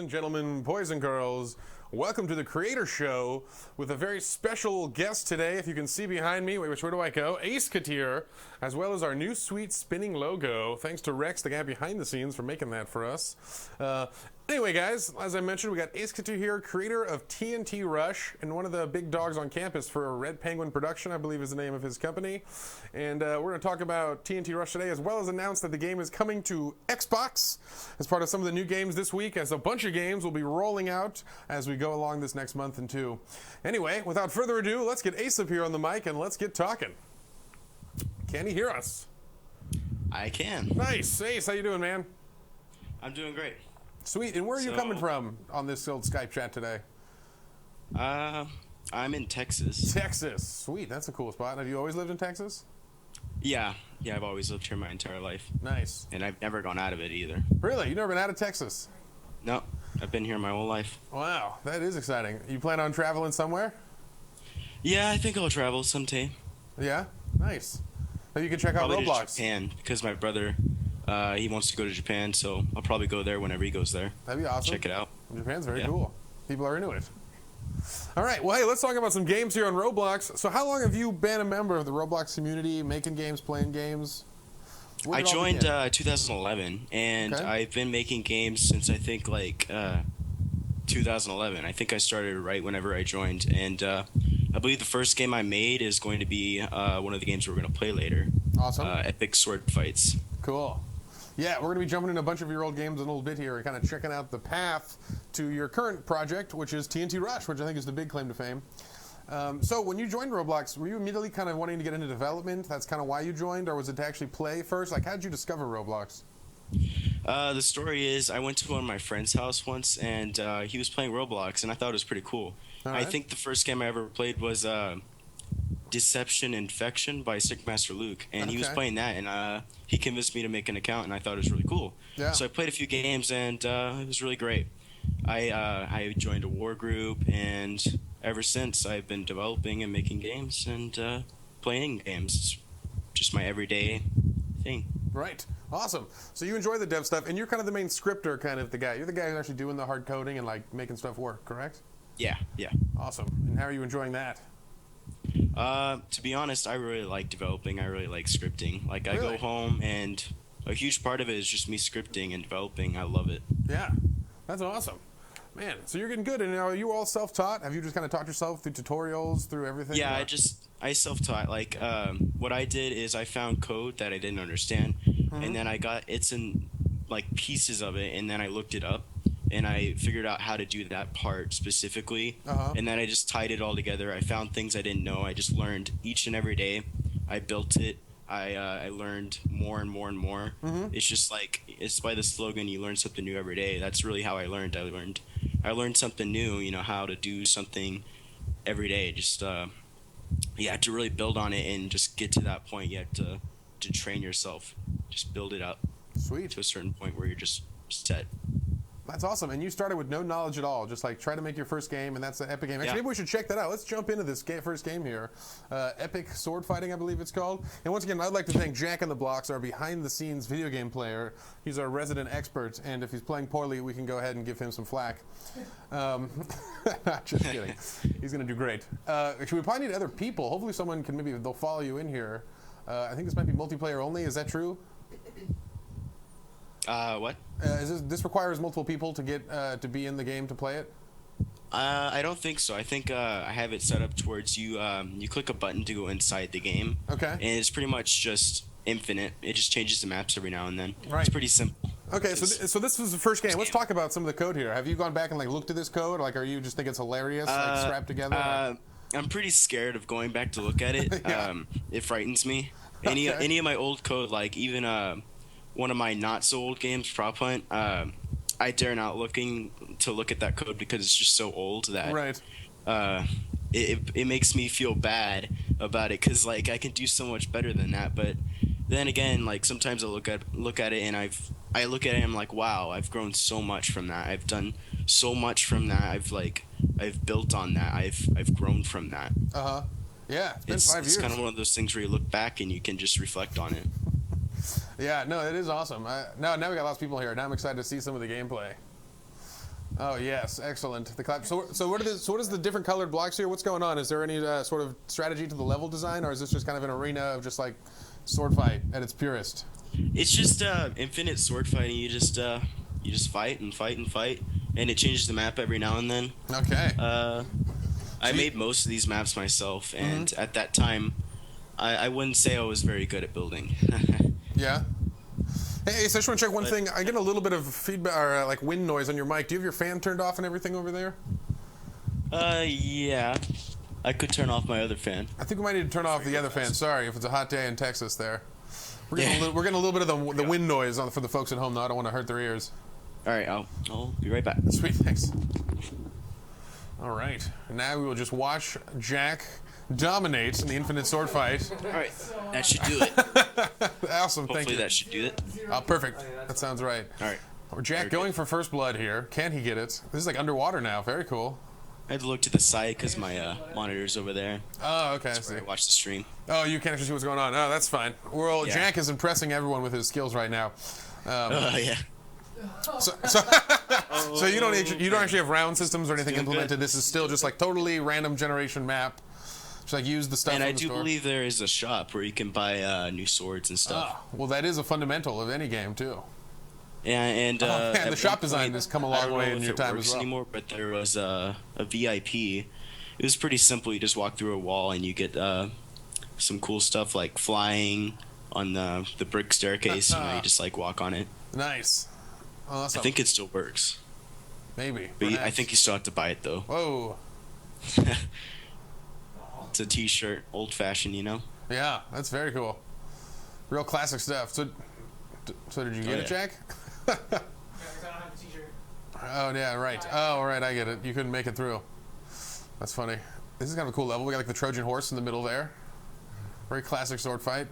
and gentlemen, boys and girls, welcome to the Creator Show with a very special guest today. If you can see behind me, wait, which way do I go? Acecateer, as well as our new sweet spinning logo. Thanks to Rex, the guy behind the scenes, for making that for us. Anyway, guys, as I mentioned, we got Acecateer here, creator of TNT Rush, and one of the big dogs on campus for Red Penguin Production, I believe is the name of his company. And we're going to talk about TNT Rush today, as well as announce that the game is coming to Xbox as part of some of the new games this week, as a bunch of games will be rolling out as we go along this next month and two. Anyway, without further ado, let's get Ace up here on the mic and let's get talking. Can he hear us? I can. Nice. Ace, how you doing, man? I'm doing great. Sweet. And where are you coming from on this old Skype chat today? I'm in Texas. Texas. Sweet. That's a cool spot. Have you always lived in Texas? Yeah, I've always lived here my entire life. Nice. And I've never gone out of it either. Really? You've never been out of Texas? No, I've been here my whole life. Wow, that is exciting. You plan on traveling somewhere? Yeah, I think I'll travel someday. Yeah? Nice. Maybe you can check out Probably Roblox. to Japan, because my brother, he wants to go to Japan, so I'll probably go there whenever he goes there. That'd be awesome. Check it out. Japan's very cool. People are into it. All right, well, hey, let's talk about some games here on Roblox. So how long have you been a member of the Roblox community, making games, playing games? I joined 2011, and I've been making games since I think like 2011. I think I started right whenever I joined, and I believe the first game I made is going to be one of the games we're going to play later. Awesome. Epic Sword Fights. Cool. Yeah, we're going to be jumping in a bunch of your old games in a little bit here and kind of checking out the path to your current project, which is TNT Rush, which I think is the big claim to fame. So when you joined Roblox, were you immediately kind of wanting to get into development? That's kind of why you joined, or was it to actually play first? Like, how did you discover Roblox? The story is I went to one of my friend's house once, and he was playing Roblox, and I thought it was pretty cool. I think the first game I ever played was Deception Infection by Sickmaster Luke, and he was playing that, and he convinced me to make an account, and I thought it was really cool. Yeah. So I played a few games, and it was really great. I joined a war group, and ever since I've been developing and making games and playing games. It's just my everyday thing. Right. Awesome. So you enjoy the dev stuff, and you're kind of the main scripter, kind of the guy. You're the guy who's actually doing the hard coding and like making stuff work, correct? Yeah. Awesome. And how are you enjoying that? To be honest, I really like developing. I really like scripting. Like, I go home, and a huge part of it is just me scripting and developing. I love it. Yeah. That's awesome. Man, so you're getting good, and are you all self-taught? Have you just kind of taught yourself through tutorials, through everything? Yeah, I self-taught. Like, what I did is I found code that I didn't understand, and then I got it's in like pieces of it, and then I looked it up, and I figured out how to do that part specifically, and then I just tied it all together. I found things I didn't know. I just learned each and every day. I built it. I learned more and more and more. It's just like, it's by the slogan, you learn something new every day. That's really how I learned. I learned something new, you know, how to do something every day. Just you have to really build on it and just get to that point. You have to train yourself, just build it up. Sweet. To a certain point where you're just set. That's awesome. And you started with no knowledge at all, just like try to make your first game, and that's the Epic game. Actually, maybe we should check that out. Let's jump into this first game here. Epic Sword Fighting, I believe it's called. And once again, I'd like to thank Jack in the Blocks, our behind-the-scenes video game player. He's our resident expert, and if he's playing poorly, we can go ahead and give him some flack. Just kidding. He's going to do great. We probably need other people. Hopefully someone can, maybe they'll follow you in here. I think this might be multiplayer only. Is that true? What? This requires multiple people to get to be in the game to play it? I don't think so. I think I have it set up towards you. You click a button to go inside the game. Okay. And it's pretty much just infinite. It just changes the maps every now and then. Right. It's pretty simple. Okay, so this was the first game. Let's talk about some of the code here. Have you gone back and like looked at this code? Like, are you just think it's hilarious, like strapped together? I'm pretty scared of going back to look at it. It frightens me. Any of my old code, like even one of my not so old games, Prop Hunt, I dare not look at that code because it's just so old that it makes me feel bad about it, because like I can do so much better than that. But then again, like sometimes I look at it and I look at it and I'm like, wow, I've grown so much from that. I've done so much from that. I've built on that. I've grown from that. Yeah, it's been 5 years. It's kind of one of those things where you look back and you can just reflect on it. Yeah, no, it is awesome. Now we got lots of people here. Now I'm excited to see some of the gameplay. Oh yes, excellent. The clap. So what is the different colored blocks here? What's going on? Is there any sort of strategy to the level design, or is this just kind of an arena of just like sword fight at its purest? It's just infinite sword fighting. You just fight and fight and fight, and it changes the map every now and then. Okay. I made most of these maps myself, and at that time, I wouldn't say I was very good at building. Yeah. Hey, so I just want to check one thing. I get a little bit of feedback, or like wind noise on your mic. Do you have your fan turned off and everything over there? Yeah. I could turn off my other fan. I think we might need to turn off the other fan. Sorry, if it's a hot day in Texas there. We're getting a little bit of the wind noise for the folks at home, though. I don't want to hurt their ears. All right, I'll be right back. Sweet, thanks. All right, now we will just watch Jack dominate in the infinite sword fight. All right, that should do it. Awesome, thank you. Hopefully that should do it. Perfect. That sounds right. All right. Jack going for first blood here. Can he get it? This is like underwater now. Very cool. I had to look to the side because my monitor's over there. Oh, okay. That's where I watch the stream. Oh, you can't actually see what's going on. Oh, that's fine. Well, Yeah. Jack is impressing everyone with his skills right now. Yeah. So you don't actually have round systems or anything Doing implemented. good. This is still just like totally random generation map. Just like use the stuff. And from I the do store. believe there is a shop where you can buy new swords and stuff. Ah, well, that is a fundamental of any game too. And man, the at shop one design point, has come a I long don't way know in if your it time works as well. anymore, but there was a VIP. It was pretty simple. You just walk through a wall and you get some cool stuff like flying on the brick staircase. You just like walk on it. Nice. Well, that's I think it still works. maybe. But I perhaps. think you still have to buy it though. Whoa. It's a t-shirt, old fashioned, you know? Yeah, that's very cool. Real classic stuff. So did you get it, yeah. Jack? Oh yeah, right. Oh right, I get it. You couldn't make it through. That's funny. This is kind of a cool level. We got like the Trojan horse in the middle there. Very classic sword fight.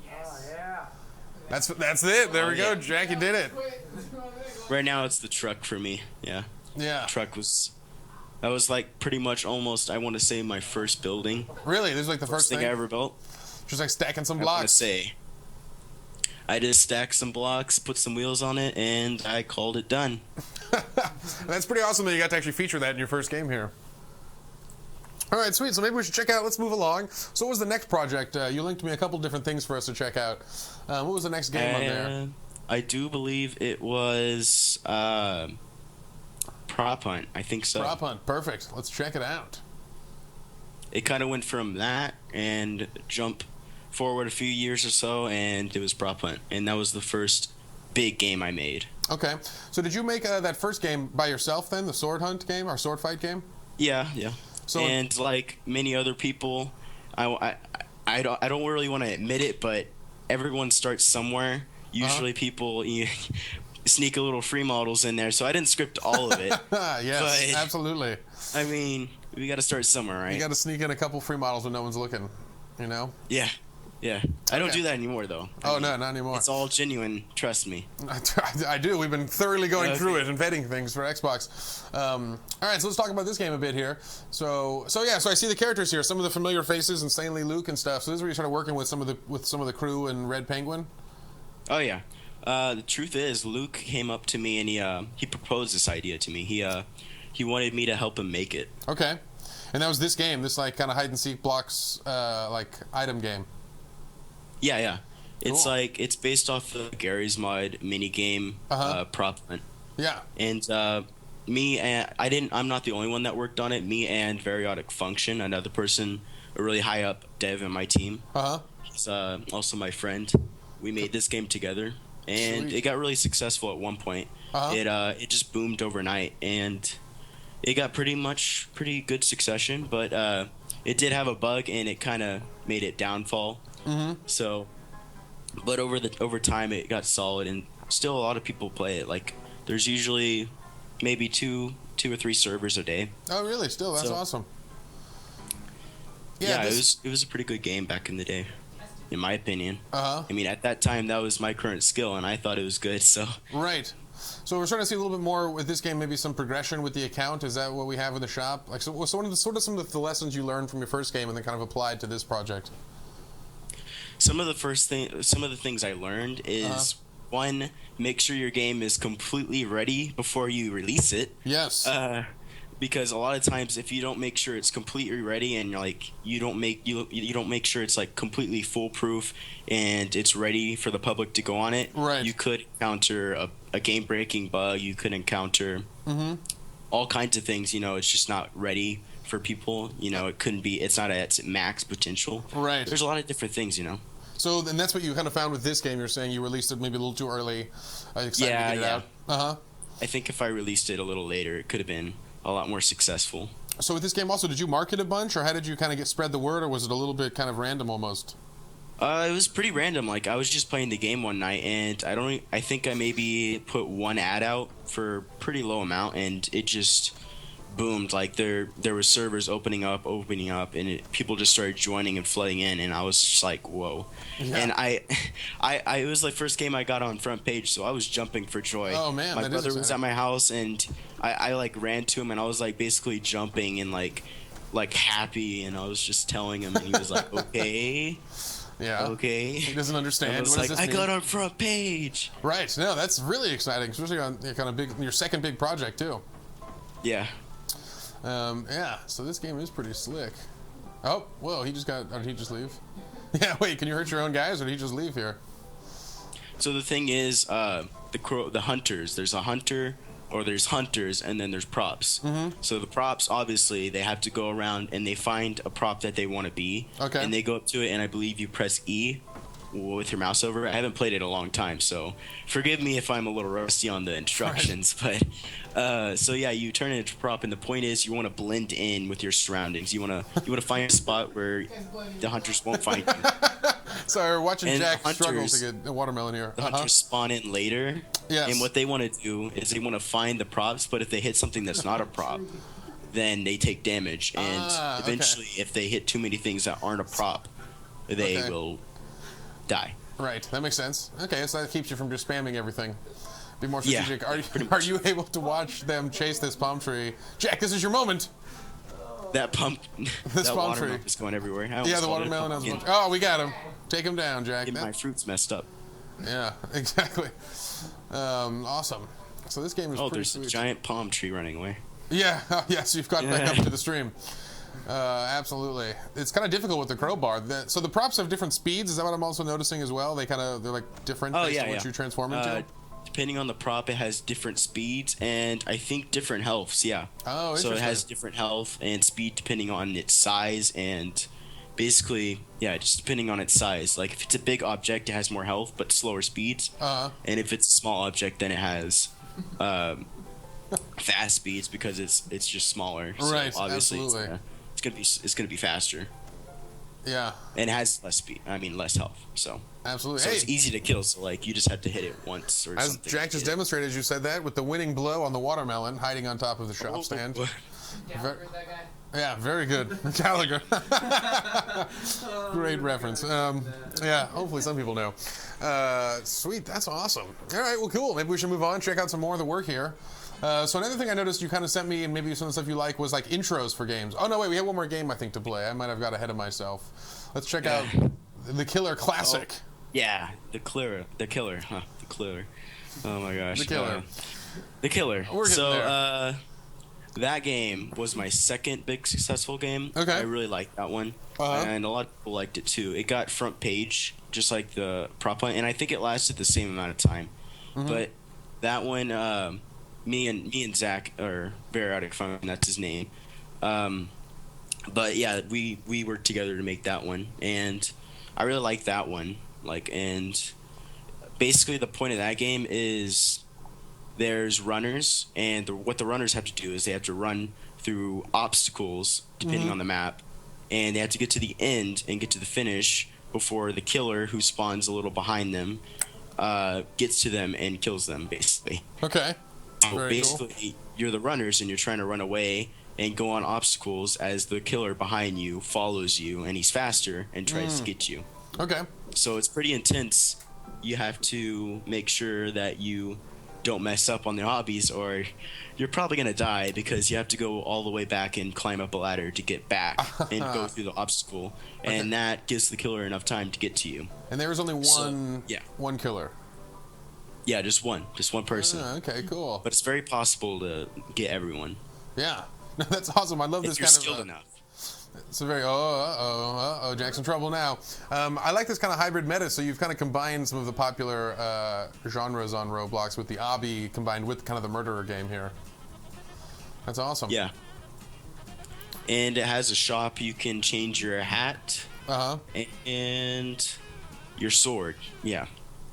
Yes. Oh, yeah. That's it. There we go. yeah. Jack, you did it. Right now it's the truck for me. Yeah. Yeah. That was like pretty much almost, I want to say, my first building. Really? This is like the first thing thing? I ever built. Just like stacking some I want to blocks. say. I just stacked some blocks, put some wheels on it, and I called it done. That's pretty awesome that you got to actually feature that in your first game here. All right, sweet. So maybe we should check out. Let's move along. So what was the next project? You linked me a couple different things for us to check out. What was the next game on there? I do believe it was Prop Hunt. I think so. Prop Hunt. Perfect. Let's check it out. It kind of went from that and jump forward a few years or so, and it was Prop Hunt. And that was the first big game I made. Okay. So did you make that first game by yourself then, the Sword Hunt game, or Sword Fight game? Yeah. So and like many other people, I don't really want to admit it, but everyone starts somewhere. Usually people sneak a little free models in there, so I didn't script all of it. Yes, but, absolutely. I mean, we got to start somewhere, right? You got to sneak in a couple free models when no one's looking, you know? Yeah. I don't do that anymore, though. No, not anymore. It's all genuine. Trust me. I do. We've been thoroughly going through it and vetting things for Xbox. All right, so let's talk about this game a bit here. So I see the characters here. Some of the familiar faces, insanely Luke and stuff. So this is where you started working with some of the crew and Red Penguin. Oh yeah. The truth is, Luke came up to me and he proposed this idea to me. He wanted me to help him make it. Okay, and that was this game, this like kind of hide and seek blocks like item game. Yeah. It's Cool. like it's based off the Gary's Mod mini game Prop Hunt. Yeah. And I'm not the only one that worked on it. Me and Variotic Function, another person, a really high up dev in my team. He's also my friend. We made this game together, and Sweet. it got really successful at one point. It just boomed overnight, and it got pretty good succession. But it did have a bug, and it kind of made it downfall. So, but over time it got solid, and still a lot of people play it. Like there's usually maybe two or three servers a day. Oh, really? Still, that's So- awesome. Yeah, it was a pretty good game back in the day, in my opinion. I mean, at that time that was my current skill, and I thought it was good. So Right. So we're starting to see a little bit more with this game, maybe some progression with the account. Is that what we have in the shop? Like, so what are some of the lessons you learned from your first game and then kind of applied to this project? some of the things I learned is one, make sure your game is completely ready before you release it. Yes. Because a lot of times, if you don't make sure it's completely ready and you don't make sure it's like completely foolproof and it's ready for the public to go on it, right, you could encounter a game-breaking bug. You could encounter all kinds of things. It's just not ready for people. It's not at its max potential. Right. There's a lot of different things. So, and that's what you kind of found with this game. You're saying you released it maybe a little too early. Excited to get it out. I think if I released it a little later, it could have been a lot more successful. So with this game also, did you market a bunch, or how did you kind of spread the word, or was it a little bit kind of random almost? It was pretty random. Like, I was just playing the game one night, and I think I maybe put one ad out for a pretty low amount, and it just boomed. Like, there were servers opening up, and people just started joining and flooding in, and I was just like, whoa. Yeah. And I it was the first game I got on front page, so I was jumping for joy. Oh man, my brother was at my house, and I like ran to him, and I was like basically jumping and like happy, and I was just telling him, and he was like, okay. Yeah. Okay. He doesn't understand. I was like, I got on front page. Right. No, that's really exciting, especially on your second big project too. Yeah. Yeah. So this game is pretty slick. Oh, whoa! He just got. Or did he just leave? Yeah. Wait. Can you hurt your own guys, or did he just leave here? So the thing is, the hunters. There's a hunter, or there's hunters, and then there's props. So the props, obviously, they have to go around and they find a prop that they want to be. Okay. And they go up to it, and I believe you press E with your mouse over. I haven't played it in a long time, so forgive me if I'm a little rusty on the instructions. Right. But so yeah, you turn it into a prop, and the point is you want to blend in with your surroundings. You want to find a spot where the hunters won't find you. Sorry, we're watching And Jack struggle to get a watermelon here. The hunters spawn in later. Yes. And what they want to do is they want to find the props, but if they hit something that's not a prop, then they take damage. And eventually, if they hit too many things that aren't a prop, they will die. Right, that makes sense. Okay, so that keeps you from just spamming everything. Be more strategic. Yeah, are you able to watch them chase this palm tree? Jack, this is your moment. That palm tree is going everywhere. Yeah, the watermelon. Oh, we got him. Take him down, Jack. My fruit's messed up. Yeah, exactly. Awesome. So this game is pretty there's sweet. a giant palm tree running away. Yeah, yes, you've got back up to the stream. Absolutely. It's kind of difficult with the crowbar. So the props have different speeds. Is that what I'm also noticing as well? They're like different based on what you transform into? Depending on the prop, it has different speeds and I think different healths, yeah. Oh, interesting. So it has different health and speed depending on its size and basically, yeah, just depending on its size. Like if it's a big object, it has more health but slower speeds. And if it's a small object, then it has fast speeds because it's just smaller. So right, obviously absolutely. It's gonna be faster. Yeah. And it has less speed. I mean, less health. So. Absolutely. So it's easy to kill. So like you just have to hit it once or something. As Jack just demonstrated, as you said that, with the winning blow on the watermelon hiding on top of the shop stand. Gallagher, that guy. Yeah, very good. Gallagher. Great reference. Yeah, hopefully some people know. Sweet, that's awesome. All right, well, cool. Maybe we should move on, check out some more of the work here. So another thing I noticed you kind of sent me, and maybe some of the stuff you like, was like intros for games. Oh, no, wait, we have one more game, I think, to play. I might have got ahead of myself. Let's check out the Killer Classic. Oh, yeah, the Killer. Oh, my gosh. The Killer. The Killer. We're getting there. That game was my second big successful game. Okay. I really liked that one. And a lot of people liked it, too. It got front page, just like the prop one, and I think it lasted the same amount of time. But that one... Me and Zach are Verotic Fun, that's his name. But yeah, we worked together to make that one, and I really like that one. And basically the point of that game is there's runners, and what the runners have to do is they have to run through obstacles depending on the map, and they have to get to the end and get to the finish before the killer, who spawns a little behind them, gets to them and kills them, basically. Okay. So basically, you're the runners, and you're trying to run away and go on obstacles as the killer behind you follows you, and he's faster and tries to get you. Okay. So it's pretty intense. You have to make sure that you don't mess up on the obbies, or you're probably going to die because you have to go all the way back and climb up a ladder to get back and go through the obstacle. And that gives the killer enough time to get to you. And there is only one killer. Yeah, just one person. Okay, cool. But it's very possible to get everyone. Yeah, that's awesome. I love this If you're kind skilled of. enough. It's a very Jack's in trouble now. I like this kind of hybrid meta. So you've kind of combined some of the popular genres on Roblox with the obby combined with kind of the murderer game here. That's awesome. Yeah. And it has a shop. You can change your hat. And your sword. Yeah.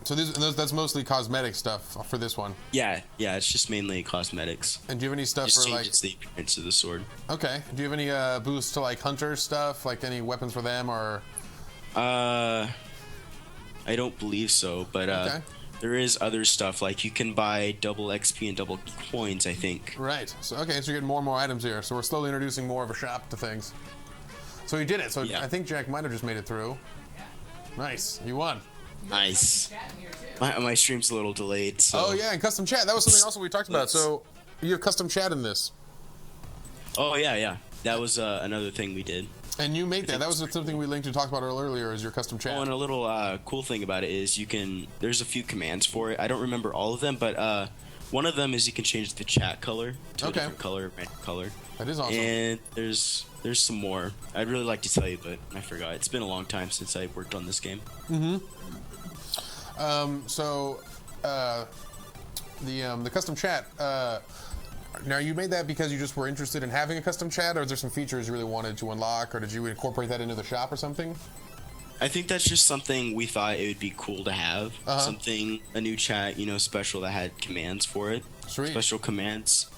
So that's mostly cosmetic stuff for this one. Yeah, it's just mainly cosmetics. And do you have any stuff just for like? Changes the appearance of the sword. Okay. Do you have any boosts to like hunter stuff, like any weapons for them or? I don't believe so, but Okay. there is other stuff like you can buy double XP and double coins. I think. Right. So okay, so you're getting more and more items here. So we're slowly introducing more of a shop to things. So you did it. So Yeah. I think Jack might have just made it through. Nice. You won. Nice. My stream's a little delayed. So. Oh yeah, and custom chat. That was something also we talked about. So you have custom chat in this. Oh yeah. That was another thing we did. And you made that. That was something we linked to talk about earlier. Is your custom chat? Oh, and a little cool thing about it is there's a few commands for it. I don't remember all of them, but one of them is you can change the chat color to a different color, random color. That is awesome. And there's some more. I'd really like to tell you, but I forgot. It's been a long time since I worked on this game. The custom chat. Now you made that because you just were interested in having a custom chat, or is there some features you really wanted to unlock, or did you incorporate that into the shop or something? I think that's just something we thought it would be cool to have. A new chat, special that had commands for it. Sweet. Special commands.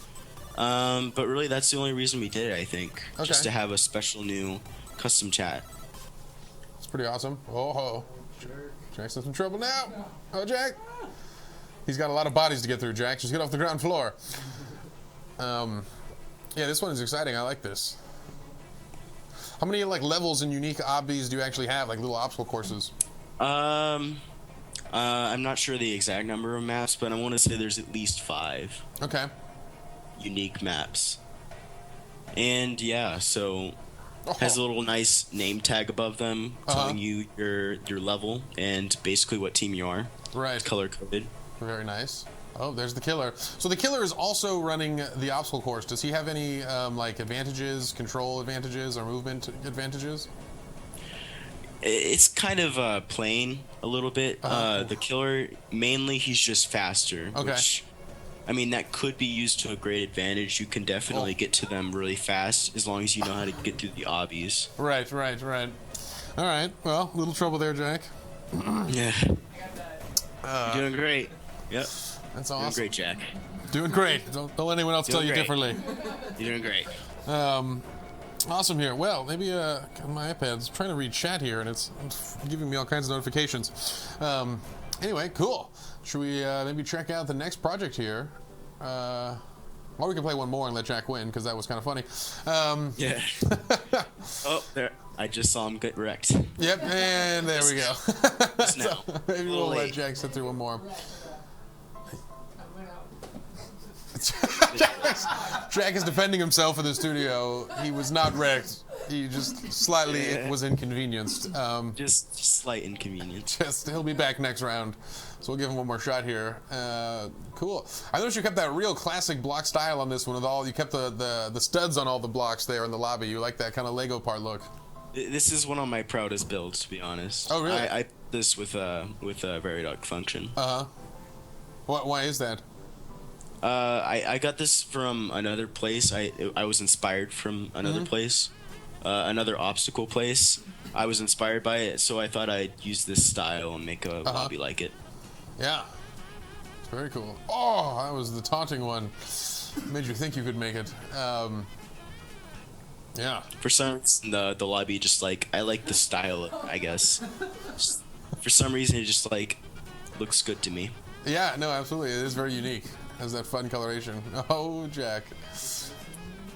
But really, that's the only reason we did it, I think. Okay. Just to have a special new custom chat. It's pretty awesome. Oh, Jack's in some trouble now. Oh, Jack. He's got a lot of bodies to get through, Jack. Just get off the ground floor. Yeah, this one is exciting. I like this. How many like levels and unique obbies do you actually have, like little obstacle courses? I'm not sure the exact number of maps, but I want to say there's at least 5. Okay. Unique maps. And yeah, so has a little nice name tag above them telling you your level and basically what team you are. Right. It's color coded. Very nice. Oh, there's the killer. So the killer is also running the obstacle course. Does he have any like advantages, control advantages, or movement advantages? It's kind of plain a little bit. The killer, mainly he's just faster. Okay. Which, I mean, that could be used to a great advantage. You can definitely get to them really fast as long as you know how to get through the obbies. Right. All right. Well, little trouble there, Jack. Yeah. You're doing great. Yep. That's awesome. Doing great, Jack. Doing great. Don't let anyone else tell you differently. You're doing great. Awesome here. Well, maybe my iPad's trying to read chat here, and it's giving me all kinds of notifications. Anyway, cool. Should we maybe check out the next project here? Or we can play one more and let Jack win, because that was kind of funny. Yeah. Oh, there. I just saw him get wrecked. Yep, and there we go. So maybe we'll let Jack sit through one more. Jack is defending himself in the studio. He was not wrecked. He just slightly was inconvenienced. Just slight inconvenience. He'll be back next round. So we'll give him one more shot here. Cool. I noticed you kept that real classic block style on this one. You kept the studs on all the blocks there in the lobby. You like that kind of Lego part look. This is one of my proudest builds, to be honest. Oh, really? I built this with a Veridog function. Why is that? I got this from another place. I was inspired from another place, another obstacle place. I was inspired by it, so I thought I'd use this style and make a lobby like it. Yeah. It's very cool. Oh, that was the taunting one. Made you think you could make it. Yeah. For some reason, the lobby just I like the style, I guess. For some reason, it just looks good to me. Yeah, no, absolutely. It is very unique. It has that fun coloration. Oh, Jack.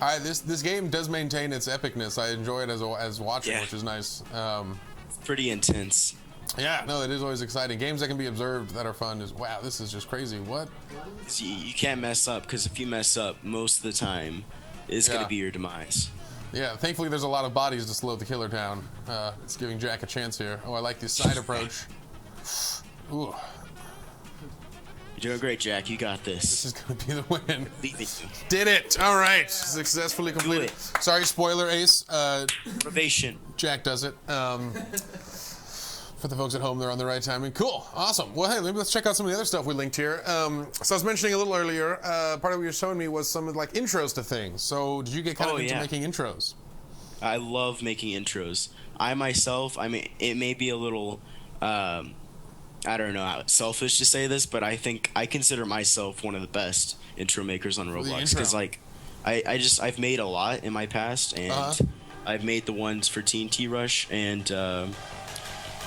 This game does maintain its epicness. I enjoy it as watching, which is nice. It's pretty intense. Yeah, no, it is always exciting. Games that can be observed that are fun is, wow, this is just crazy. What? You can't mess up, because if you mess up, most of the time, it's going to be your demise. Yeah, thankfully there's a lot of bodies to slow the killer down. It's giving Jack a chance here. Oh, I like this side approach. Ooh. Doing great, Jack. You got This this. is going to be the win. Leave it. Did it! All right, successfully completed. it. Sorry, spoiler, Ace. Motivation. Jack does it. For the folks at home, they're on the right timing. Cool, awesome. Well, hey, let's check out some of the other stuff we linked here. So I was mentioning a little earlier. Part of what you were showing me was some like intros to things. So did you get kind of into making intros? I love making intros. I myself, I mean, it may be a little, I don't know how selfish to say this, but I think I consider myself one of the best intro makers on Roblox because like, I've made a lot in my past, and I've made the ones for TNT Rush, and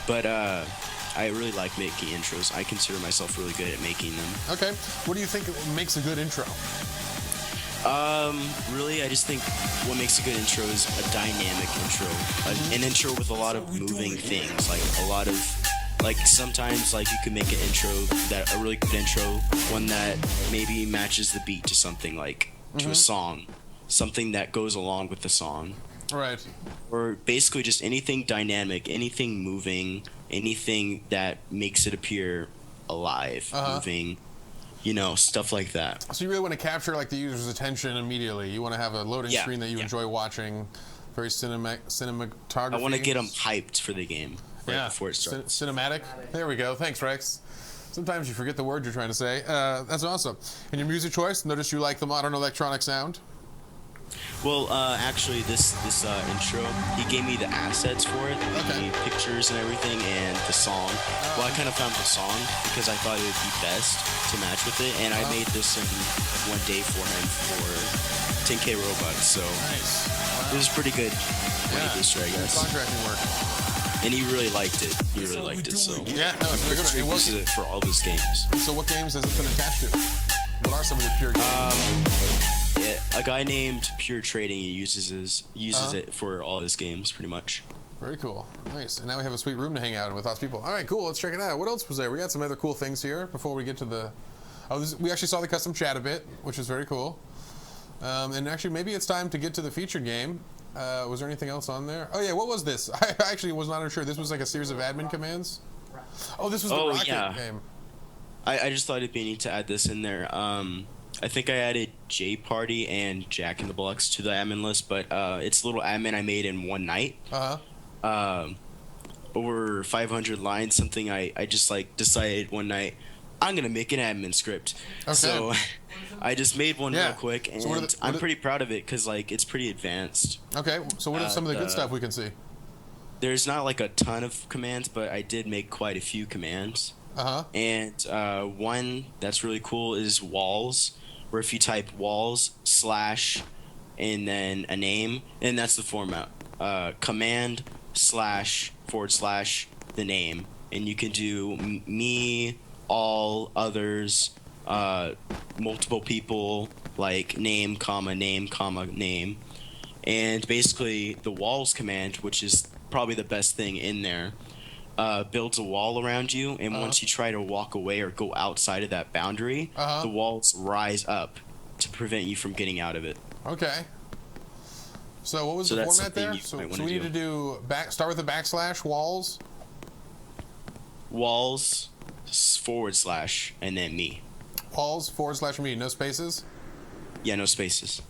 but I really like making intros. I consider myself really good at making them. Okay, what do you think makes a good intro? Really, I just think what makes a good intro is a dynamic intro. An intro with a lot of moving things, like a lot of, like sometimes like you could make an intro, a really good intro, one that maybe matches the beat to something, like to a song, something that goes along with the song. Right. Or basically just anything dynamic, anything moving, anything that makes it appear alive, moving. You know, stuff like that. So you really want to capture like the user's attention immediately. You want to have a loading screen that you enjoy watching. Very cinematography. I want to get them hyped for the game before it starts. Cinematic. There we go. Thanks, Rex. Sometimes you forget the word you're trying to say. That's awesome. And your music choice? Notice you like the modern electronic sound. Well, actually, this intro, he gave me the assets for it, the pictures and everything, and the song. Well, I kind of found the song because I thought it would be best to match with it, and I made this in one day for him for 10K Robux, so it was pretty good money booster, I guess. Contracting work. And he really liked it. He really liked it, so I'm pretty sure he uses it for all his games. So what games has it been attached to? What are some of the pure games? A guy named Pure Trading, he uses it for all his games, pretty much. Very cool. Nice. And now we have a sweet room to hang out in with lots of people. All right, cool. Let's check it out. What else was there? We got some other cool things here before we get to the... we actually saw the custom chat a bit, which is very cool. And actually, maybe it's time to get to the featured game. Was there anything else on there? Oh, yeah, what was this? I actually was not sure. This was like a series of admin commands? Oh, this was the Rocket game. I just thought it'd be neat to add this in there. I think I added J Party and Jack in the Box to the admin list, but it's a little admin I made in one night. Over 500 lines, something I just like decided one night, I'm going to make an admin script. Okay. So I just made one real quick, and so I'm pretty proud of it because like it's pretty advanced. Okay, so what are some of the good stuff we can see? There's not like a ton of commands, but I did make quite a few commands. And one that's really cool is walls, where if you type walls / and then a name, and that's the format, command / / the name, and you can do me, all, others, multiple people, like name, comma, name, comma, name. And basically the walls command, which is probably the best thing in there, builds a wall around you, and once you try to walk away or go outside of that boundary, the walls rise up to prevent you from getting out of it. Okay. So what was the format there? So we need to do start with the / walls. Walls / and then me. Walls / me. No spaces. Yeah, no spaces.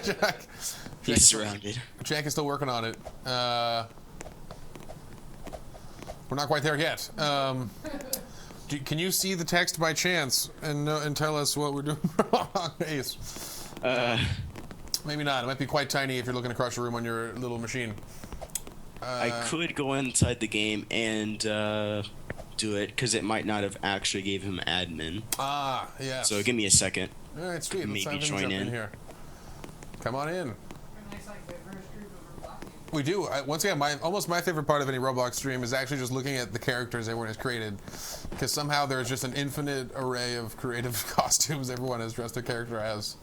Jack. He's surrounded. Jack is still working on it. We're not quite there yet. Can you see the text by chance and tell us what we're doing wrong, Ace? Maybe not. It might be quite tiny if you're looking across the room on your little machine. I could go inside the game and do it, because it might not have actually gave him admin. Yeah. So give me a second. All right, sweet. Let's maybe join in here. Come on in. We do. Once again, almost my favorite part of any Roblox stream is actually just looking at the characters everyone has created, because somehow there's just an infinite array of creative costumes everyone has dressed a character as.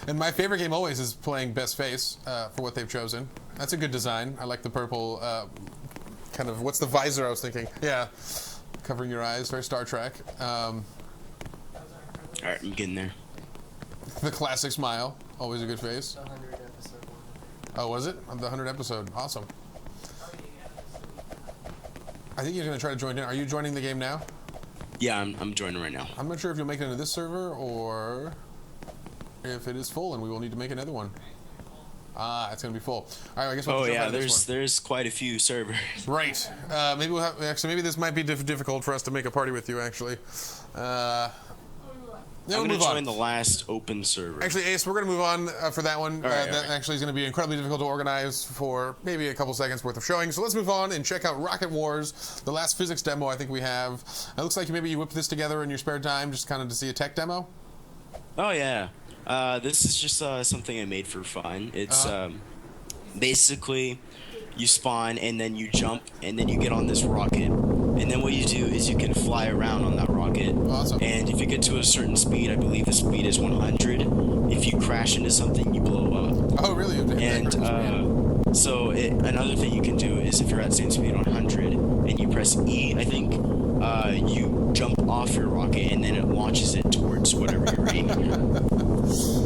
And my favorite game always is playing Best Face for what they've chosen. That's a good design. I like the purple kind of, what's the visor I was thinking? Yeah, covering your eyes, very Star Trek. Alright, I'm getting there. The classic smile, always a good face. Oh, was it? The 100th episode. Awesome. I think he's going to try to join in. Are you joining the game now? Yeah, I'm joining right now. I'm not sure if you'll make it into this server or if it is full and we will need to make another one. Ah, it's going to be full. All right, I guess we'll have to jump into this one. There's quite a few servers. Right. Maybe we'll have. Actually, maybe this might be difficult for us to make a party with you. Actually. I'm going to join the last open server. Actually, Ace, we're going to move on for that one. That actually is going to be incredibly difficult to organize for maybe a couple seconds worth of showing. So let's move on and check out Rocket Wars, the last physics demo I think we have. It looks like maybe you whipped this together in your spare time just kind of to see a tech demo. Oh, yeah. This is just something I made for fun. It's basically you spawn and then you jump and then you get on this rocket. And then what you do is you can fly around on that rocket. Awesome. And if you get to a certain speed, I believe the speed is 100. If you crash into something, you blow up. Oh, really? And so another thing you can do is if you're at the same speed 100 and you press E, I think, you jump off your rocket and then it launches it towards whatever you're aiming at.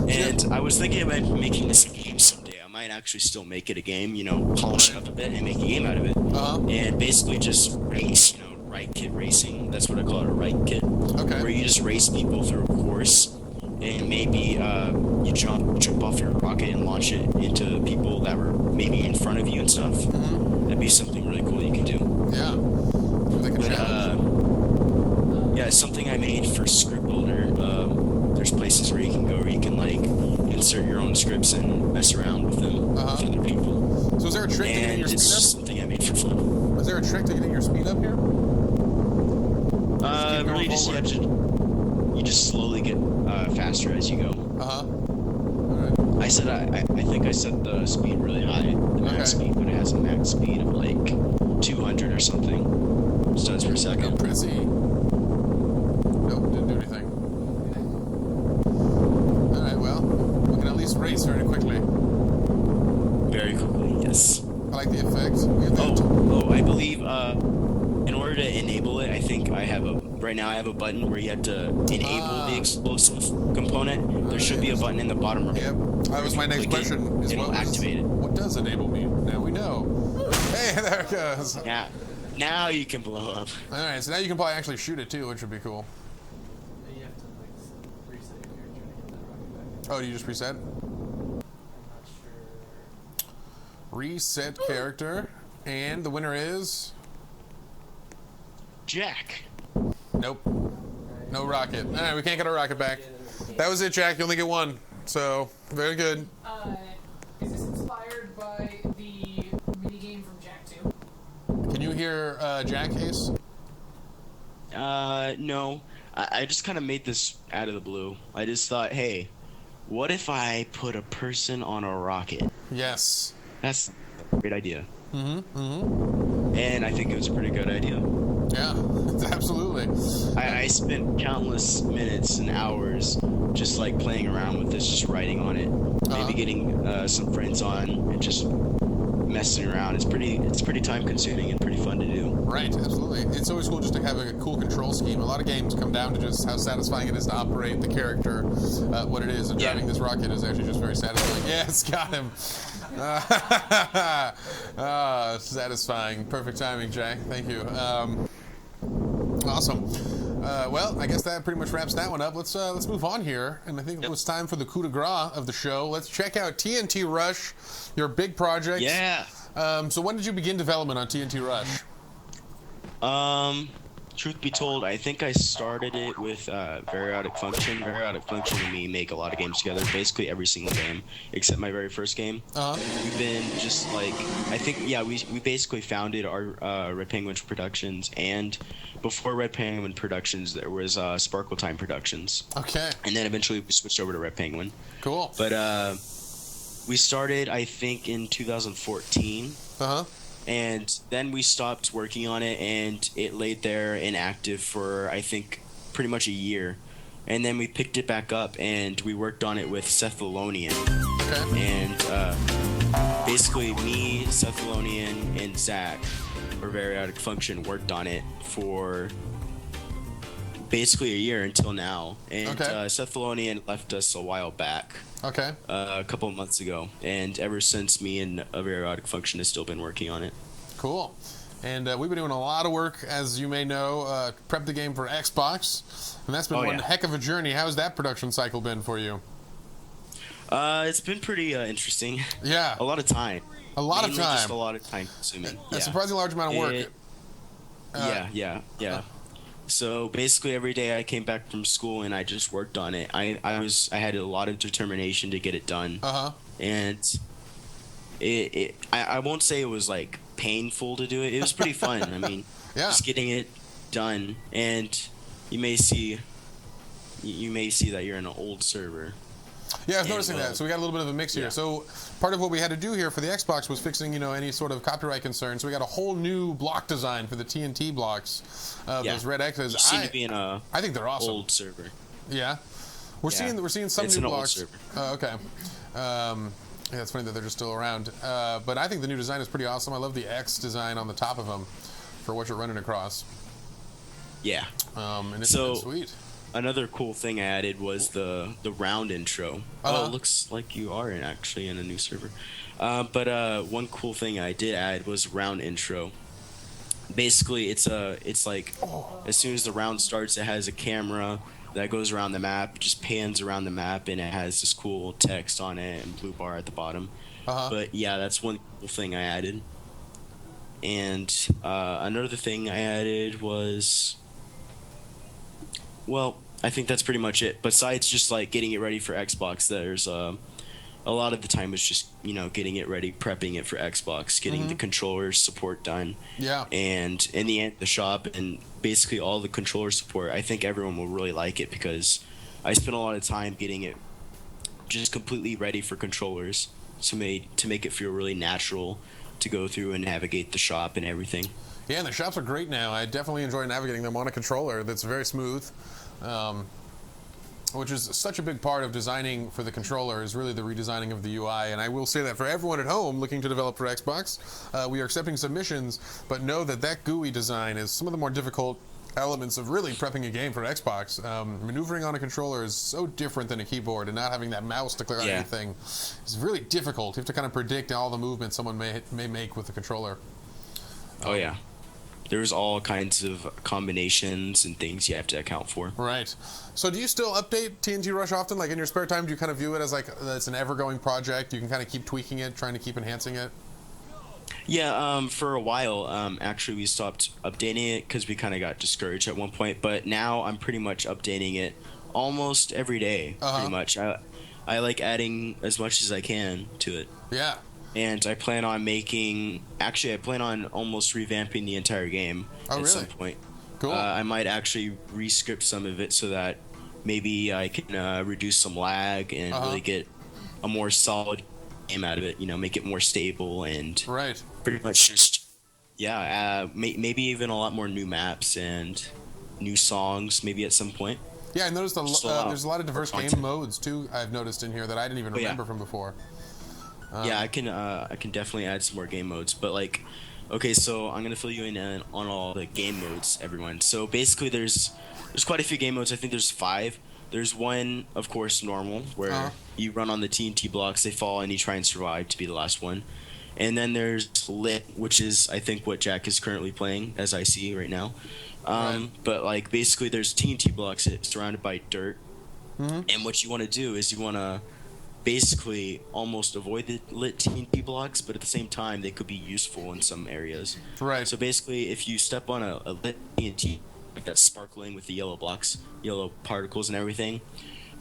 And I was thinking about making this a game someday. I might actually still make it a game, you know, polish it up a bit and make a game out of it. And basically just race, you know, right kit racing. That's what I call it, a right kit. Okay. Where you just race people through a course and maybe you jump off your rocket and launch it into people that were maybe in front of you and stuff. That'd be something really cool you can do. Yeah. Yeah, it's something I made for Script Builder. There's places where you can go where you can like insert your own scripts and mess around with them with other people. So is there a trick to getting your speed up? It's something I made for fun. Is there a trick to getting your speed up here? Really just you just slowly get faster as you go. Alright. I think I set the speed really high, the max speed, but it has a max speed of like 200 or something studs per second. Press E. Nope, didn't do anything. Alright, well, we can at least race very quickly. Very quickly, yes. I like the effect. I believe in order to enable it, I think I have right now I have a button where you have to enable the explosive component. There should be a button in the bottom right. Yep. That was my next question. It'll activate it. What does enable mean? Now we know. Hey, there it goes. Yeah. Now you can blow up. Alright, so now you can probably actually shoot it too, which would be cool. You have to like reset your character to get that rocket back. Oh, do you just reset? I'm not sure. Reset character. And the winner is... Jack. Nope. No rocket. Alright, we can't get our rocket back. That was it, Jack. You only get one. So, very good. Is this inspired by the minigame from Jack 2? Can you hear Jack, Ace? No. I just kind of made this out of the blue. I just thought, hey, what if I put a person on a rocket? Yes. That's a great idea. And I think it was a pretty good idea. Yeah, absolutely. I spent countless minutes and hours just like playing around with this, just writing on it. Maybe getting some friends on and just messing around. It's pretty time consuming and pretty fun to do. Right, absolutely. It's always cool just to have a cool control scheme. A lot of games come down to just how satisfying it is to operate the character, what it is, and driving this rocket is actually just very satisfying. Yes, got him. Satisfying. Perfect timing, Jack. Thank you. Awesome. Well, I guess that pretty much wraps that one up. Let's move on here, and I think it was time for the coup de grace of the show. Let's check out TNT Rush, your big project. Yeah. So when did you begin development on TNT Rush? Truth be told, I think I started it with Periodic Function. Periodic Function and me make a lot of games together, basically every single game, except my very first game. We've been just like, I think, yeah, we basically founded our Red Penguin Productions, and before Red Penguin Productions, there was Sparkle Time Productions. Okay. And then eventually we switched over to Red Penguin. Cool. But we started, I think, in 2014. And then we stopped working on it, and it laid there inactive for, I think, pretty much a year. And then we picked it back up, and we worked on it with Cephalonian. Okay. And basically me, Cephalonian, and Zach, or Periodic Function, worked on it for basically a year until now. And Cephalonian left us a while back. Okay. A couple of months ago, and ever since, me and a Periodic Function has still been working on it. Cool. And we've been doing a lot of work, as you may know, prep the game for Xbox, and that's been one heck of a journey. How's that production cycle been for you? It's been pretty interesting. Yeah. A lot of time. A lot of time. Just a lot of time consuming. A surprisingly large amount of work. Yeah. So basically, every day I came back from school and I just worked on it. I had a lot of determination to get it done. And I won't say it was like painful to do it. It was pretty fun. I mean, just getting it done. And you may see that you're in an old server. Yeah, I was noticing that. So we got a little bit of a mix here. So part of what we had to do here for the Xbox was fixing, any sort of copyright concerns. So we got a whole new block design for the TNT blocks, those red X's. You seem to be in a I think they're awesome. Old server. Yeah, we're seeing some it's new an blocks. Old server. Okay. Yeah, it's funny that they're just still around. But I think the new design is pretty awesome. I love the X design on the top of them for what you're running across. Yeah. And it's sweet. Another cool thing I added was the round intro. Oh, it looks like you are actually in a new server. But one cool thing I did add was round intro. Basically, it's like as soon as the round starts, it has a camera that goes around the map, just pans around the map, and it has this cool text on it and blue bar at the bottom. But yeah, that's one cool thing I added. And another thing I added was, well, I think that's pretty much it. Besides just like getting it ready for Xbox, there's a lot of the time it's just getting it ready, prepping it for Xbox, getting the controller support done. Yeah. And in the end, the shop and basically all the controller support. I think everyone will really like it because I spent a lot of time getting it just completely ready for controllers to make it feel really natural to go through and navigate the shop and everything. Yeah, and the shops are great now. I definitely enjoy navigating them on a controller that's very smooth. Which is such a big part of designing for the controller is really the redesigning of the UI. And I will say that for everyone at home looking to develop for Xbox, we are accepting submissions, but know that GUI design is some of the more difficult elements of really prepping a game for Xbox. Maneuvering on a controller is so different than a keyboard, and not having that mouse to click on anything is really difficult. You have to kind of predict all the movements someone may make with the controller. Oh yeah. There's all kinds of combinations and things you have to account for. Right. So do you still update TNT Rush often? Like in your spare time, do you kind of view it as like it's an ever-going project? You can kind of keep tweaking it, trying to keep enhancing it? Yeah, for a while, actually we stopped updating it because we kind of got discouraged at one point. But now I'm pretty much updating it almost every day, pretty much. I like adding as much as I can to it. Yeah. And I plan on almost revamping the entire game at some point. Cool. I might actually re-script some of it so that maybe I can reduce some lag and really get a more solid game out of it. Make it more stable and pretty much just maybe even a lot more new maps and new songs maybe at some point. Yeah, I noticed there's a lot of diverse game modes too. I've noticed in here that I didn't even remember from before. Yeah, I can definitely add some more game modes, but okay, so I'm gonna fill you in on all the game modes, everyone. So basically, there's quite a few game modes. I think there's 5. There's one, of course, normal, where you run on the TNT blocks, they fall, and you try and survive to be the last one. And then there's lit, which is I think what Jack is currently playing, as I see right now. But basically, there's TNT blocks surrounded by dirt, and what you want to do is you want to basically almost avoid the lit TNT blocks, but at the same time they could be useful in some areas. Right. So basically, if you step on a lit TNT like that's sparkling with the yellow blocks, yellow particles and everything,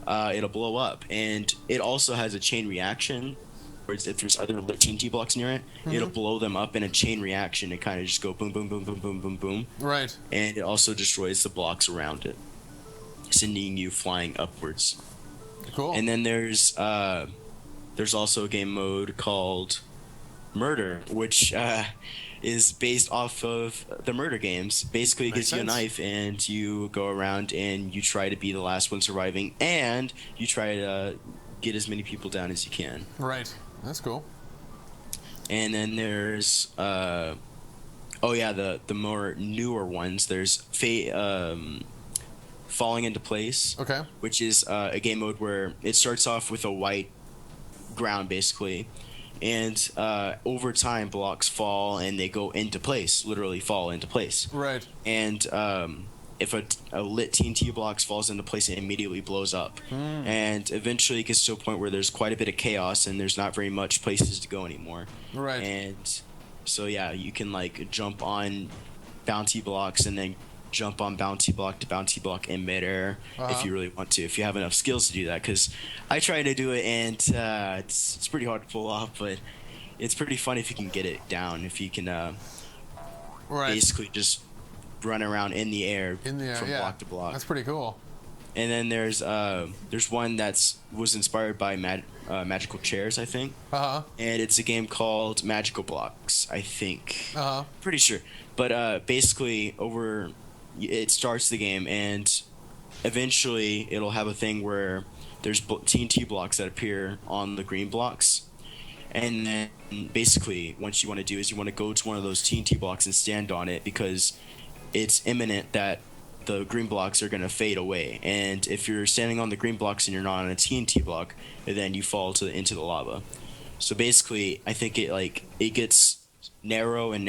it'll blow up. And it also has a chain reaction, where if there's other lit TNT blocks near it, it'll blow them up in a chain reaction and kind of just go boom, boom, boom, boom, boom, boom, boom. Right. And it also destroys the blocks around it, sending you flying upwards. Cool. And then there's also a game mode called Murder, which is based off of the murder games. Basically, it gives you a knife, and you go around and you try to be the last one surviving, and you try to get as many people down as you can. Right. That's cool. And then there's the more newer ones. There's Falling into Place, which is a game mode where it starts off with a white ground basically, and over time blocks fall and they go into place, literally fall into place. Right. And if a lit TNT blocks falls into place, it immediately blows up. And eventually it gets to a point where there's quite a bit of chaos and there's not very much places to go anymore. Right. And so yeah, you can like jump on bounty blocks and then jump on bounty block to bounty block in midair if you really want to, if you have enough skills to do that. Because I try to do it and it's pretty hard to pull off, but it's pretty fun if you can get it down, if you can basically just run around in the air from block to block. That's pretty cool. And then there's one that's was inspired by magical chairs, I think. And it's a game called Magical Blocks, I think. Pretty sure. But basically it starts the game and eventually it'll have a thing where there's TNT blocks that appear on the green blocks. And then basically what you want to do is you want to go to one of those TNT blocks and stand on it, because it's imminent that the green blocks are going to fade away. And if you're standing on the green blocks and you're not on a TNT block, then you fall into the lava. So basically, I think it gets narrow and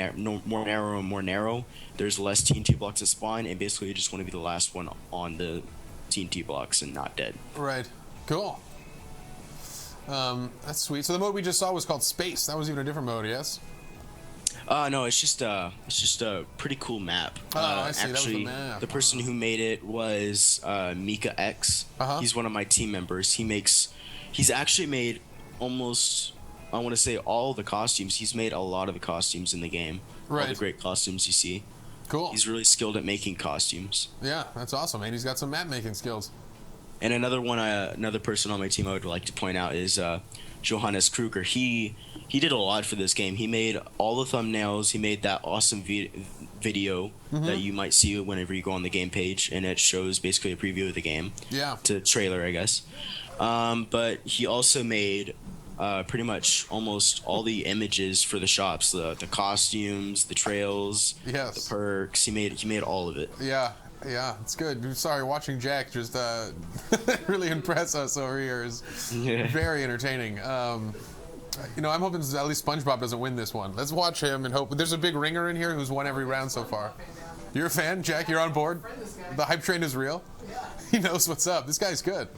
more narrow and more narrow. There's less TNT blocks that spawn, and basically you just want to be the last one on the TNT blocks and not dead. Right. Cool. That's sweet. So the mode we just saw was called Space. That was even a different mode, yes? No, it's just a pretty cool map. I see. Actually, that was the map. The person who made it was Mika X. He's one of my team members. He's actually made almost, I want to say, all the costumes. He's made a lot of the costumes in the game. Right. All the great costumes you see. Cool. He's really skilled at making costumes. Yeah, that's awesome, man. He's got some map making skills. And another person on my team I would like to point out is Johannes Kruger. He did a lot for this game. He made all the thumbnails. He made that awesome video that you might see whenever you go on the game page, and it shows basically a preview of the game. Yeah. To trailer, I guess. But he also made pretty much almost all the images for the shops, the costumes, the trails, yes, the perks. He made all of it. Yeah, it's good. Sorry, watching Jack just really impress us over here is very entertaining. I'm hoping at least SpongeBob doesn't win this one. Let's watch him and hope. There's a big ringer in here who's won every round so far. You're a fan, Jack? You're on board? The hype train is real? He knows what's up. This guy's good.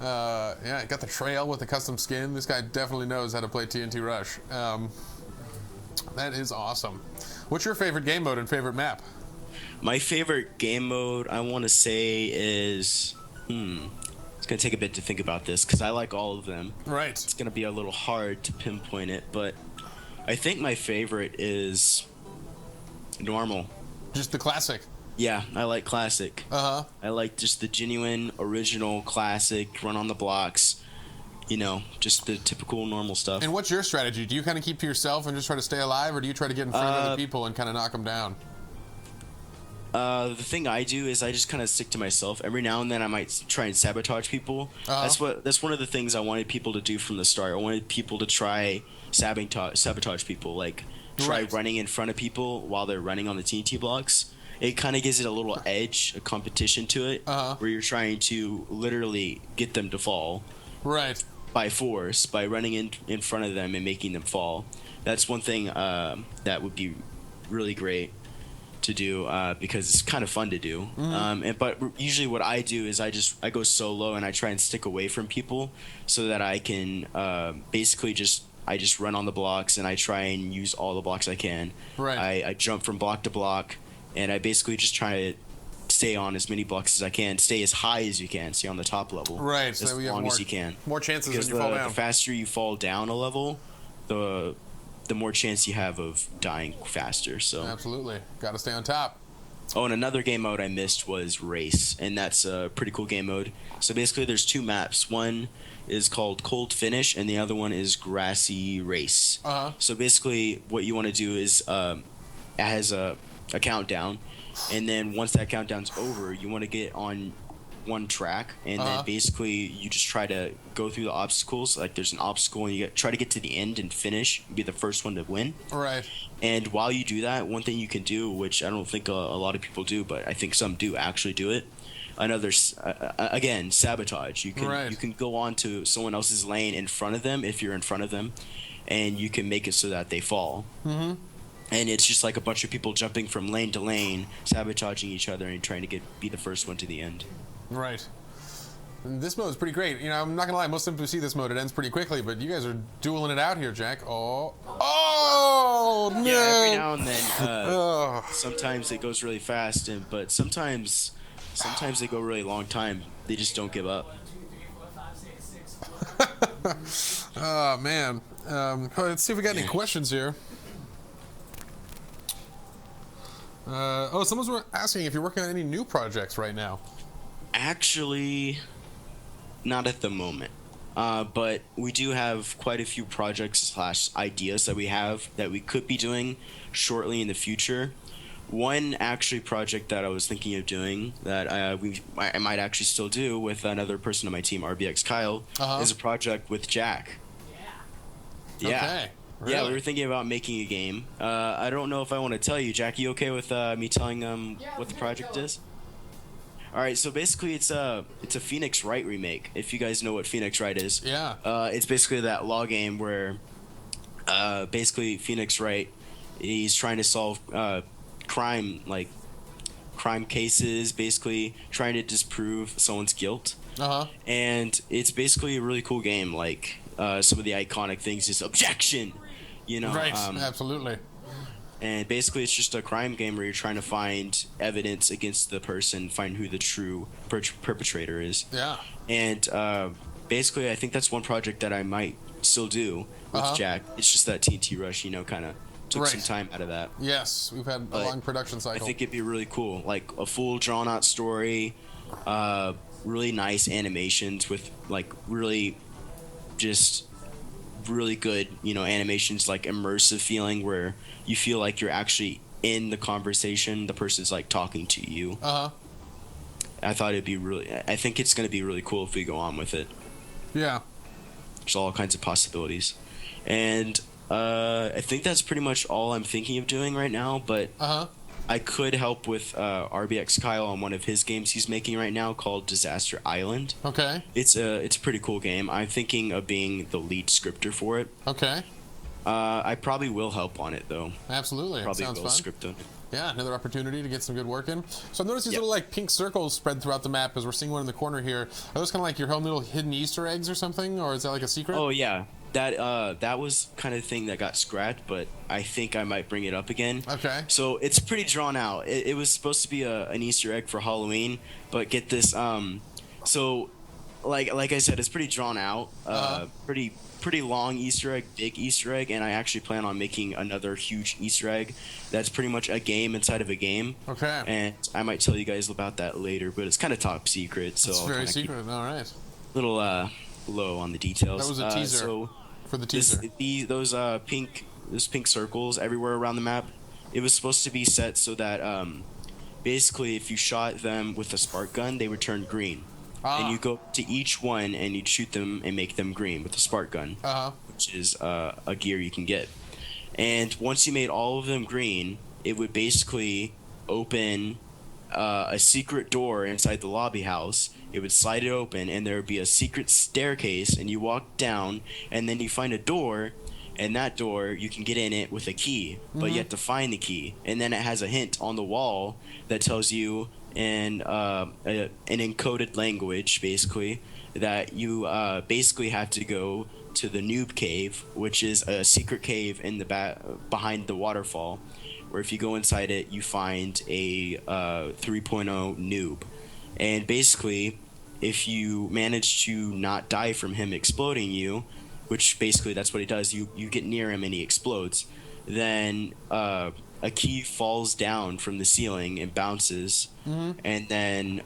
Got the trail with the custom skin. This guy definitely knows how to play TNT Rush. That is awesome. What's your favorite game mode and favorite map? My favorite game mode, I want to say, is... It's going to take a bit to think about this, because I like all of them. Right. It's going to be a little hard to pinpoint it, but I think my favorite is normal. Just the classic? Yeah, I like classic. I like just the genuine, original, classic, run on the blocks. Just the typical normal stuff. And what's your strategy? Do you kind of keep to yourself and just try to stay alive, or do you try to get in front of other people and kind of knock them down? The thing I do is I just kind of stick to myself. Every now and then I might try and sabotage people. That's one of the things I wanted people to do from the start. I wanted people to try sabotage people, like try running in front of people while they're running on the TNT blocks. It kind of gives it a little edge, a competition to it, where you're trying to literally get them to fall. Right. By force, by running in front of them and making them fall. That's one thing that would be really great to do, because it's kind of fun to do. But usually what I do is I go solo and I try and stick away from people so that I can basically just run on the blocks and I try and use all the blocks I can. Right. I jump from block to block and I basically just try to stay on as many blocks as I can, stay as high as you can, stay on the top level. Right. As long as you can. More chances because when you fall down. The faster you fall down a level, the more chance you have of dying faster. So absolutely, got to stay on top. Oh, and another game mode I missed was Race, and that's a pretty cool game mode. So basically there's two maps. One is called Cold Finish, and the other one is Grassy Race. So basically what you want to do is it has a countdown, and then once that countdown's over, you want to get on one track, and then basically you just try to go through the obstacles. Like there's an obstacle and you try to get to the end and finish, be the first one to win. Right. And while you do that, one thing you can do, which I don't think a lot of people do, but I think some do actually do it, again, sabotage. You can Right. you can go on to someone else's lane in front of them if you're in front of them, and you can make it so that they fall. Mm-hmm. And it's just like a bunch of people jumping from lane to lane, sabotaging each other and trying to be the first one to the end. Right. And this mode is pretty great. You know, I'm not gonna lie. Most times we see this mode, it ends pretty quickly. But you guys are dueling it out here, Jack. Oh no! Yeah, every now and then. Oh. Sometimes it goes really fast, but sometimes they go really long time. They just don't give up. Oh man. Let's see if we got any questions here. Someone's asking if you're working on any new projects right now. Actually, not at the moment. But we do have quite a few projects / ideas that we could be doing shortly in the future. One actually project that I was thinking of doing that I might actually still do with another person on my team, RBX Kyle, is a project with Jack. Yeah. Okay. Really? Yeah, we were thinking about making a game. I don't know if I want to tell you, Jack. You okay with me telling what the project is? All right, so basically it's a Phoenix Wright remake. If you guys know what Phoenix Wright is, Yeah. it's basically that law game where basically Phoenix Wright, he's trying to solve crime cases, basically trying to disprove someone's guilt. And it's basically a really cool game. Like some of the iconic things is objection, you know. Right. Absolutely. And basically, it's just a crime game where you're trying to find evidence against the person, find who the true perpetrator is. Yeah. And basically, I think that's one project that I might still do with Jack. It's just that TNT Rush, you know, kind of took some time out of that. Yes, we've had a long production cycle. I think it'd be really cool, like a full drawn-out story, really nice animations with like really good, you know, animations, like immersive feeling where you feel like you're actually in the conversation, the person's like talking to you. I think it's going to be really cool if we go on with it. Yeah. There's all kinds of possibilities. And I think that's pretty much all I'm thinking of doing right now, but I could help with RBX Kyle on one of his games he's making right now called Disaster Island. Okay. It's a pretty cool game. I'm thinking of being the lead scripter for it. Okay. I probably will help on it though. Absolutely. Probably Sounds will fun. script it. Yeah, another opportunity to get some good work in. So I've noticed these little like pink circles spread throughout the map as we're seeing one in the corner here. Are those kind of like your own little hidden Easter eggs or something, or is that like a secret? Oh yeah, that was kind of the thing that got scrapped, but I think I might bring it up again. Okay. So it's pretty drawn out. It was supposed to be an Easter egg for Halloween, but get this. So, like I said, it's pretty drawn out. Pretty long Easter egg, big Easter egg, and I actually plan on making another huge Easter egg that's pretty much a game inside of a game. Okay. And I might tell you guys about that later, but it's kind of top secret, so It's I'll very kinda keep secret. All right. a little low on the details. That was a teaser So for the teaser. those pink circles everywhere around the map, it was supposed to be set so that basically if you shot them with a spark gun, they would turn green. And you go to each one and you'd shoot them and make them green with a spark gun, which is a gear you can get. And once you made all of them green, it would basically open a secret door inside the lobby house. It would slide it open, and there would be a secret staircase, and you walk down, and then you find a door, and that door, you can get in it with a key, but you have to find the key. And then it has a hint on the wall that tells you in an encoded language, basically, that you basically have to go to the noob cave, which is a secret cave in the behind the waterfall, where if you go inside it, you find a 3.0 noob. And basically, if you manage to not die from him exploding you, which basically that's what he does, you get near him and he explodes, then a key falls down from the ceiling and bounces, and then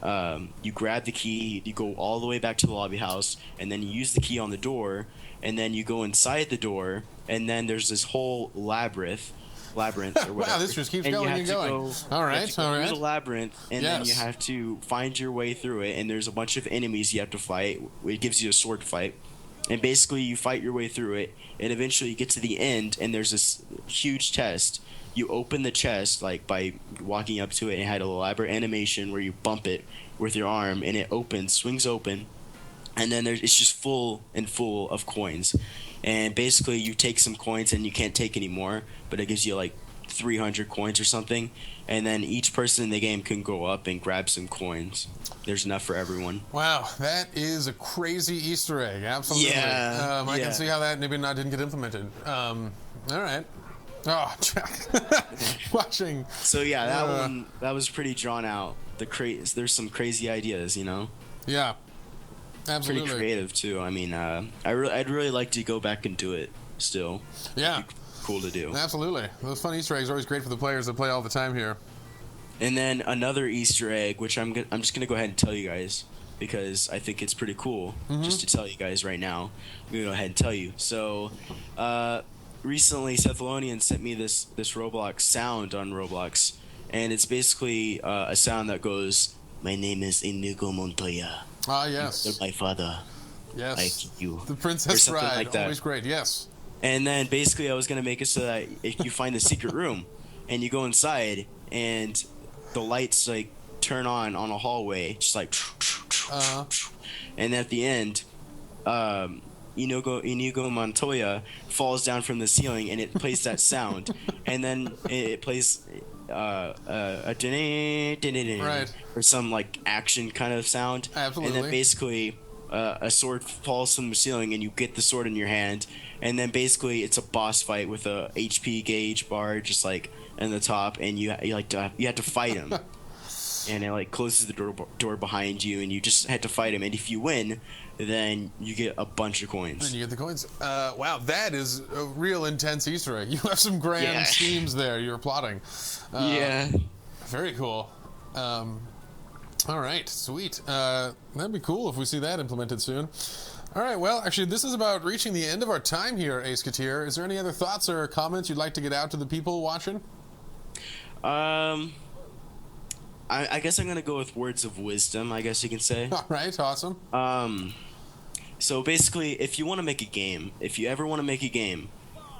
you grab the key, you go all the way back to the lobby house, and then you use the key on the door, and then you go inside the door, and then there's this whole labyrinth or whatever. Wow, this just keeps going and going. All right. Through the labyrinth, and then you have to find your way through it, and there's a bunch of enemies you have to fight. It gives you a sword fight, and basically you fight your way through it, and eventually you get to the end, and there's this huge test you open the chest like by walking up to it, and it had an elaborate animation where you bump it with your arm, and it opens, swings open, and then it's just full of coins. And basically, you take some coins, and you can't take any more, but it gives you like 300 coins or something, and then each person in the game can go up and grab some coins. There's enough for everyone. Wow, that is a crazy Easter egg. Absolutely. Yeah. I can see how that maybe didn't get implemented. All right. Oh, Jack. Watching. So yeah, that one, that was pretty drawn out. There's some crazy ideas, you know. Yeah. Absolutely. Pretty creative too. I mean, I'd really like to go back and do it still. Yeah. It'd be cool to do. Absolutely. Those fun Easter eggs are always great for the players that play all the time here. And then another Easter egg, which I'm just gonna go ahead and tell you guys because I think it's pretty cool. Just to tell you guys right now, I'm gonna go ahead and tell you. So, recently Sethalonian sent me this Roblox sound on Roblox, and it's basically a sound that goes, "My name is Inigo Montoya. Ah, yes. You're my father. Yes. I keep you." The Princess something Bride. like that. Always great. Yes. And then basically I was gonna make it so that if you find the secret room, and you go inside, and the lights like turn on a hallway, just like, and at the end, Inigo Montoya falls down from the ceiling, and it plays that sound, and then it plays a Right. or some like action kind of sound. Absolutely. And then basically a sword falls from the ceiling, and you get the sword in your hand, and then basically it's a boss fight with a HP gauge bar just like in the top, and you have to fight him. And it like closes the door behind you, and you just had to fight him. And if you win, then you get a bunch of coins. And you get the coins. Wow, that is a real intense Easter egg. You have some grand schemes there you're plotting. Yeah. Very cool. All right, sweet. That'd be cool if we see that implemented soon. All right, well, actually, this is about reaching the end of our time here, Acecateer. Is there any other thoughts or comments you'd like to get out to the people watching? I guess I'm gonna go with words of wisdom, I guess you can say. All right, awesome. So basically, if you want to make a game, if you ever want to make a game,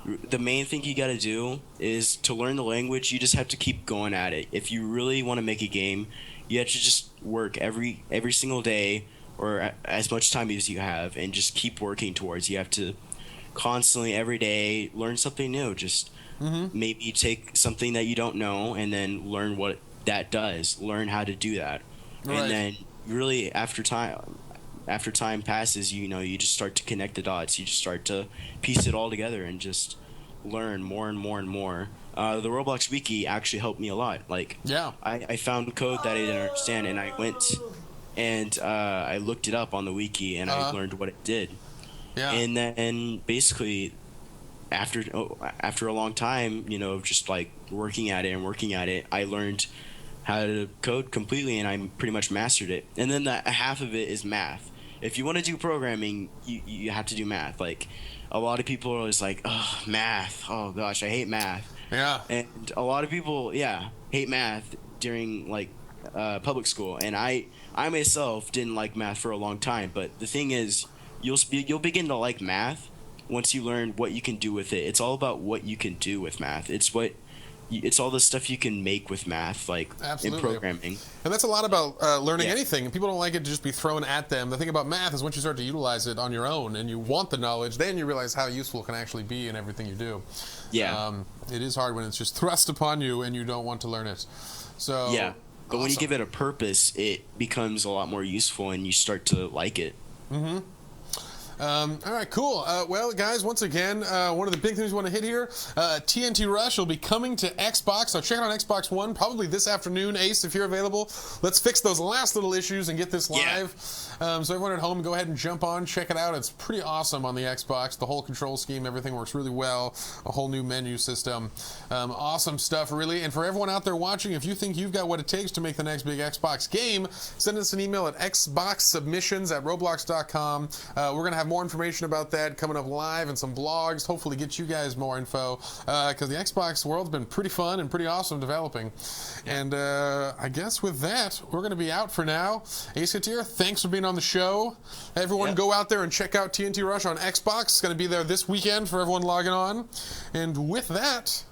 the main thing you gotta do is to learn the language. You just have to keep going at it. If you really want to make a game, you have to just work every single day, or as much time as you have, and just keep working towards. You have to constantly, every day, learn something new. Just maybe take something that you don't know, and then learn what that does. Learn how to do that. Right. And then really after time passes, you just start to connect the dots. You just start to piece it all together and just learn more and more and more. The Roblox wiki actually helped me a lot. Like, Yeah. I found code that I didn't understand, and I went and I looked it up on the wiki, and I learned what it did. Yeah. And then basically after a long time, just like working at it, I learned how to code completely, and I pretty much mastered it. And then the half of it is math. If you want to do programming, you have to do math. Like, a lot of people are always like, "Oh, math. Oh gosh, I hate math." Yeah. And a lot of people, hate math during like public school. And I myself didn't like math for a long time. But the thing is, you'll begin to like math once you learn what you can do with it. It's all about what you can do with math. It's all the stuff you can make with math, like in programming. And that's a lot about learning anything. And people don't like it to just be thrown at them. The thing about math is once you start to utilize it on your own and you want the knowledge, then you realize how useful it can actually be in everything you do. Yeah. It is hard when it's just thrust upon you and you don't want to learn it. So yeah. But when you give it a purpose, it becomes a lot more useful, and you start to like it. All right, cool. Well, guys, once again, one of the big things we want to hit here, TNT Rush will be coming to Xbox. So check it out on Xbox One, probably this afternoon. Ace, if you're available, let's fix those last little issues and get this live. So everyone at home, go ahead and jump on, check it out. It's pretty awesome on the Xbox. The whole control scheme, everything works really well. A whole new menu system. Awesome stuff, really. And for everyone out there watching, if you think you've got what it takes to make the next big Xbox game, send us an email at xboxsubmissions@roblox.com. We're going to have more information about that coming up live and some blogs, hopefully get you guys more info, because the Xbox world's been pretty fun and pretty awesome developing. And I guess with that, we're going to be out for now. Acecateer, thanks for being on the show. Everyone go out there and check out TNT Rush on Xbox. It's going to be there this weekend for everyone logging on. And with that,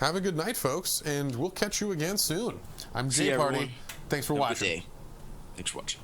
have a good night, folks, and we'll catch you again soon. I'm See Jay you, Party. everyone. Thanks for Have a good watching. day. Thanks for watching.